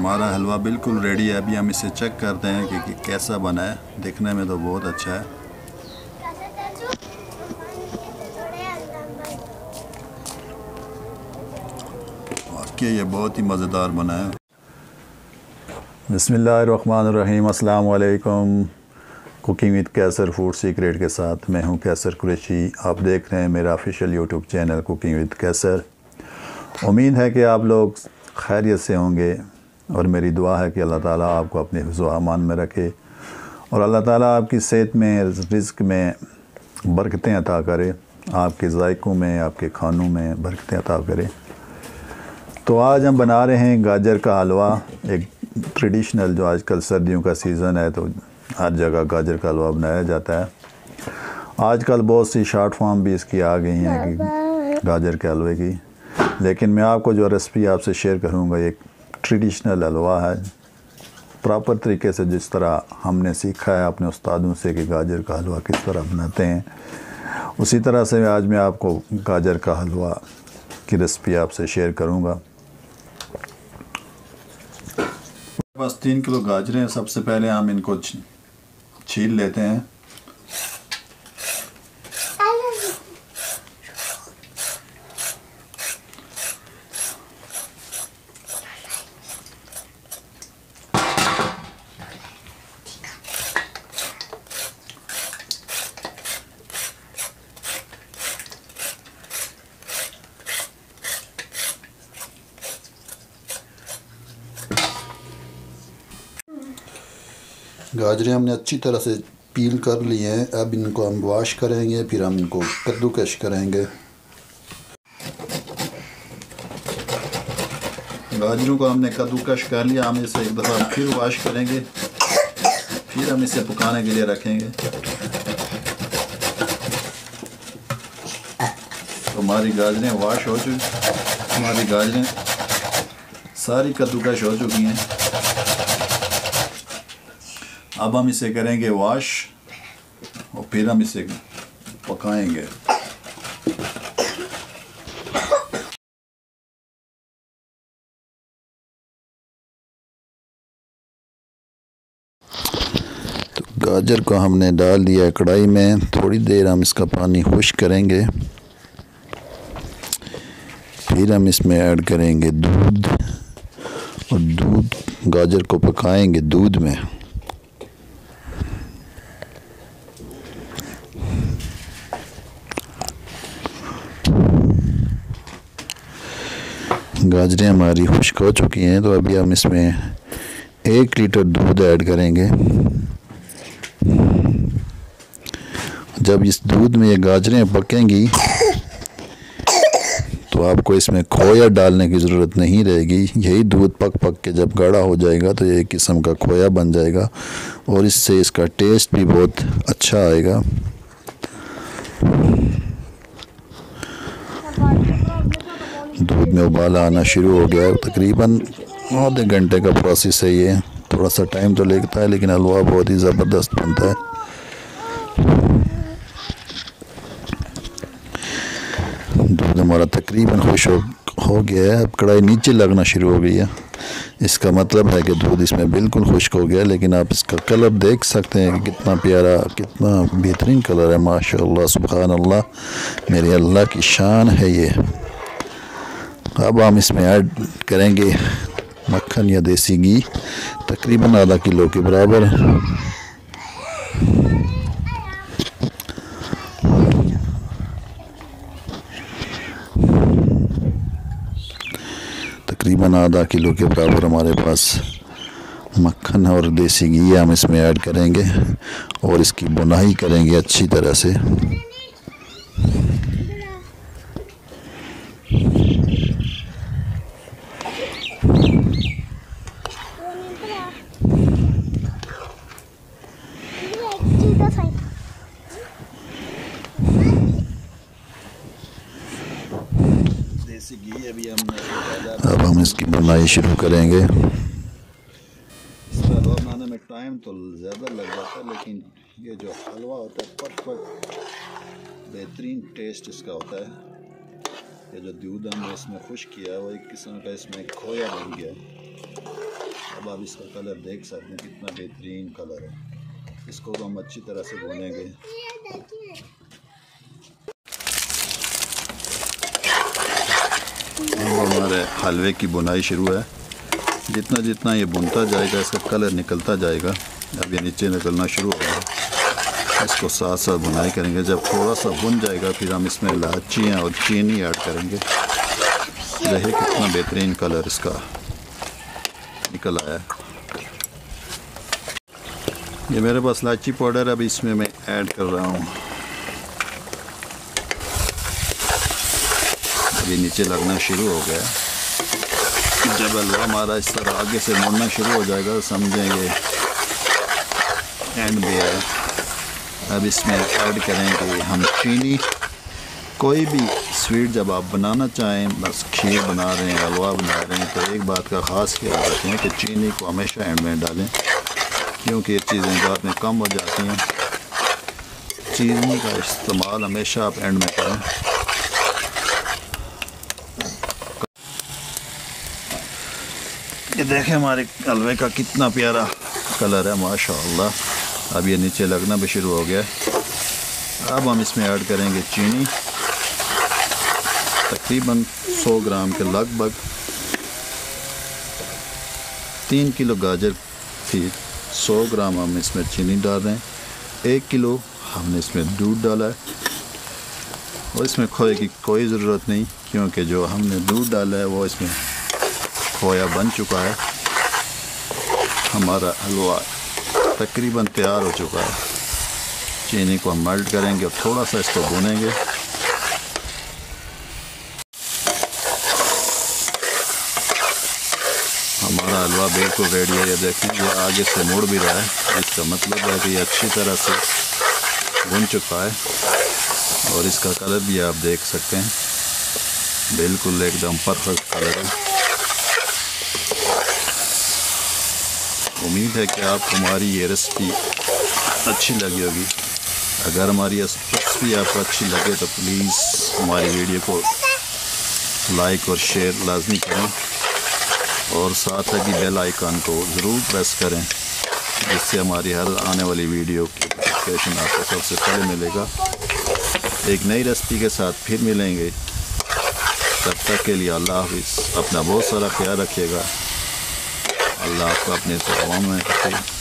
हमारा हलवा बिल्कुल रेडी है। अभी हम इसे चेक करते हैं कि कैसा बना है। दिखने में तो बहुत अच्छा है। वाकई ये बहुत ही मज़ेदार बना है। बिस्मिल्लाहिर्रहमानिर्रहीम। अस्सलाम वालेकुम। Cooking with Kaiser food secret के साथ मैं हूं कैसर कुरैशी। आप देख रहे हैं मेरा official YouTube channel cooking with Kaiser. उम्मीद है कि आप लोग खैरियत से होंगे और मेरी दुआ है कि अल्लाह ताला आपको अपने हिफ्ज़ व अमान में रखे और अल्लाह ताला आपकी सेहत में, रिज़्क़ में बरकतें अता करे, आपके ज़ायक़ों में, आपके खानों में बरकतें अता करे। तो आज हम बना रहे हैं गाजर का हलवा, एक ट्रेडिशनल। जो आजकल सर्दियों का सीज़न है तो हर जगह गाजर का हलवा बनाया जाता है। आजकल बहुत सी शॉर्ट फॉर्म भी इसकी आ गई हैं कि गाजर के हलवे की, लेकिन मैं आपको जो रेसिपी आपसे शेयर करूंगा एक ट्रेडिशनल हलवा है, प्रॉपर तरीके से जिस तरह हमने सीखा है अपने उस्तादों से कि गाजर का हलवा किस तरह बनाते हैं, उसी तरह से आज मैं आपको गाजर का हलवा की रेसिपी आपसे शेयर करूंगा। बस 3 किलो गाजरें। सबसे पहले हम इनको छील लेते हैं। गाजरें हमने अच्छी तरह से पील कर लिए हैं। अब इनको हम वॉश करेंगे, फिर हम इनको कद्दूकश करेंगे। गाजरों को हमने कद्दूकश कर लिया। हम इसे एक दफ़ा फिर वॉश करेंगे, फिर हम इसे पकाने के लिए रखेंगे। तो हमारी गाजरें वॉश हो चुकी, हमारी गाजरें सारी कद्दूकश हो चुकी हैं। अब हम इसे करेंगे वॉश और फिर हम इसे पकाएंगे। तो गाजर को हमने डाल दिया कढ़ाई में। थोड़ी देर हम इसका पानी खुश्क करेंगे, फिर हम इसमें ऐड करेंगे दूध और दूध गाजर को पकाएंगे दूध में। गाजरें हमारी खुश्क हो चुकी हैं, तो अभी हम इसमें 1 लीटर दूध ऐड करेंगे। जब इस दूध में ये गाजरें पकेंगी तो आपको इसमें खोया डालने की ज़रूरत नहीं रहेगी। यही दूध पक पक के जब गाढ़ा हो जाएगा तो ये एक किस्म का खोया बन जाएगा और इससे इसका टेस्ट भी बहुत अच्छा आएगा। दूध में उबाला आना शुरू हो गया। तकरीबन आधे घंटे का प्रोसेस है ये। थोड़ा सा टाइम तो लगता है लेकिन हलवा बहुत ही ज़बरदस्त बनता है। दूध हमारा तकरीबन खुश हो गया है। अब कढ़ाई नीचे लगना शुरू हो गई है। इसका मतलब है कि दूध इसमें बिल्कुल खुश्क हो गया। लेकिन आप इसका कलर देख सकते हैं कि कितना प्यारा, कितना बेहतरीन कलर है। माशाअल्लाह, सुभान अल्लाह, मेरे अल्लाह की शान है ये। अब हम इसमें ऐड करेंगे मक्खन या देसी घी, तकरीबन आधा किलो के बराबर। तकरीबन आधा किलो के बराबर हमारे पास मक्खन और देसी घी हम इसमें ऐड करेंगे और इसकी बुनाई करेंगे अच्छी तरह से। देसी घी अभी अब हम इसकी बुनाई शुरू करेंगे। इसका हलवा बनाने में टाइम तो ज़्यादा लग जाता है, लेकिन ये जो हलवा होता है परफेक्ट बेहतरीन टेस्ट इसका होता है। ये जो दूध हमने इसमें खुश किया है वो एक किस्म का इसमें खोया बन गया। अब आप इसका कलर देख सकते हैं, कितना बेहतरीन कलर है। इसको तो हम अच्छी तरह से भूनेंगे। अब हमारे हलवे की बुनाई शुरू है। जितना जितना ये बुनता जाएगा इसका कलर निकलता जाएगा। अब ये नीचे निकलना शुरू होगा। इसको साथ साथ बुनाई करेंगे। जब थोड़ा सा बुन जाएगा फिर हम इसमें इलायचियाँ और चीनी ऐड करेंगे। देखिए कितना बेहतरीन कलर इसका निकल आया है। ये मेरे पास इलायची पाउडर अभी इसमें मैं ऐड कर रहा हूँ। अभी नीचे लगना शुरू हो गया। जब हलवा हमारा इस तरह आगे से मुड़ना शुरू हो जाएगा तो समझेंगे एंड में है। अब इसमें ऐड करेंगे हम चीनी। कोई भी स्वीट जब आप बनाना चाहें, बस खीर बना रहे हैं, हलवा बना रहे हैं, तो एक बात का ख़ास ख्याल रखें कि चीनी को हमेशा एंड में डालें, क्योंकि ये चीज़ें बाद में कम हो जाती हैं। चीनी का इस्तेमाल हमेशा आप एंड में करें। ये देखें हमारे हलवे का कितना प्यारा कलर है माशाअल्लाह। अब ये नीचे लगना भी शुरू हो गया। अब हम इसमें ऐड करेंगे चीनी, तकरीबन 100 ग्राम के लगभग। 3 किलो गाजर थी, 100 ग्राम हम इसमें चीनी डाल रहे हैं। 1 किलो हमने इसमें दूध डाला है और इसमें खोए की कोई ज़रूरत नहीं, क्योंकि जो हमने दूध डाला है वो इसमें खोया बन चुका है। हमारा हलवा तकरीबन तैयार हो चुका है। चीनी को हम मेल्ट करेंगे और थोड़ा सा इसको भूनेंगे। हमारा हलवा बिल्कुल रेडी है। ये देखें, ये आगे से मुड़ भी रहा है। इसका मतलब है कि ये अच्छी तरह से भुन चुका है और इसका कलर भी आप देख सकते हैं, बिल्कुल एकदम परफेक्ट कलर है। उम्मीद है कि आपको हमारी ये रेसिपी अच्छी लगी होगी। अगर हमारी रेसिपी आपको अच्छी लगे तो प्लीज़ हमारी वीडियो को लाइक और शेयर लाजमी करें और साथ ही बेल आइकन को ज़रूर प्रेस करें, जिससे हमारी हर आने वाली वीडियो की नोटिफिकेशन आपको सबसे पहले मिलेगा। एक नई रेसिपी के साथ फिर मिलेंगे। तब तक के लिए अल्लाह हाफिज़। अपना बहुत सारा ख्याल रखिएगा। अल्लाह आपको अपने दुआओं में रखे।